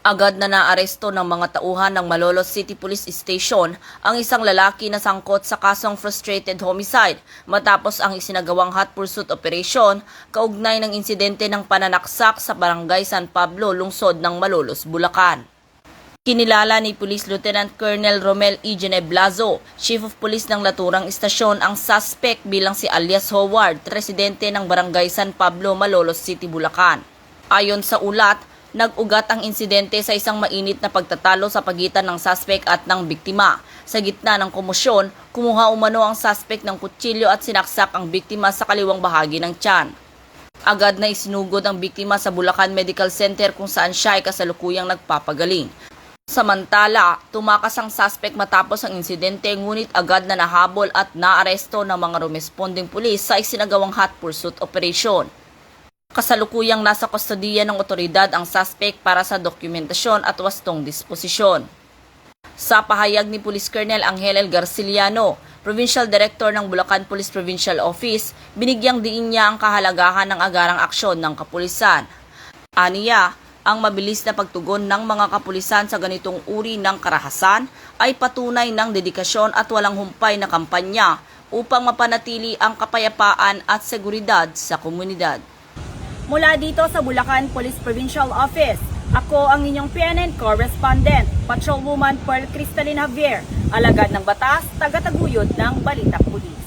Agad na naaresto ng mga tauhan ng Malolos City Police Station ang isang lalaki na sangkot sa kasong frustrated homicide matapos ang isinagawang hot pursuit operation kaugnay ng insidente ng pananaksak sa Barangay San Pablo, lungsod ng Malolos, Bulacan. Kinilala ni Police Lieutenant Colonel Romel E. Geneblazo, Chief of Police ng naturang istasyon, ang suspect bilang si alias Howard, residente ng Barangay San Pablo, Malolos City, Bulacan. Ayon sa ulat, nag-ugat ang insidente sa isang mainit na pagtatalo sa pagitan ng suspect at ng biktima. Sa gitna ng komosyon, kumuha umano ang suspect ng kutsilyo at sinaksak ang biktima sa kaliwang bahagi ng tiyan. Agad na isinugod ang biktima sa Bulacan Medical Center kung saan siya ay kasalukuyang nagpapagaling. Samantala, tumakas ang suspect matapos ang insidente ngunit agad na nahabol at naaresto ng mga rumesponding pulis sa isinagawang hot pursuit operation. Kasalukuyang nasa kustodiya ng otoridad ang suspect para sa dokumentasyon at wastong disposisyon. Sa pahayag ni Police Colonel Angel L. Garciliano, Provincial Director ng Bulacan Police Provincial Office, binigyang diin niya ang kahalagahan ng agarang aksyon ng kapulisan. Aniya, ang mabilis na pagtugon ng mga kapulisan sa ganitong uri ng karahasan ay patunay ng dedikasyon at walang humpay na kampanya upang mapanatili ang kapayapaan at seguridad sa komunidad. Mula dito sa Bulacan Police Provincial Office, ako ang inyong PNN Correspondent, Patrolwoman Pearl Cristalina Javier, alagad ng batas, tagataguyod ng Balitang Pulis.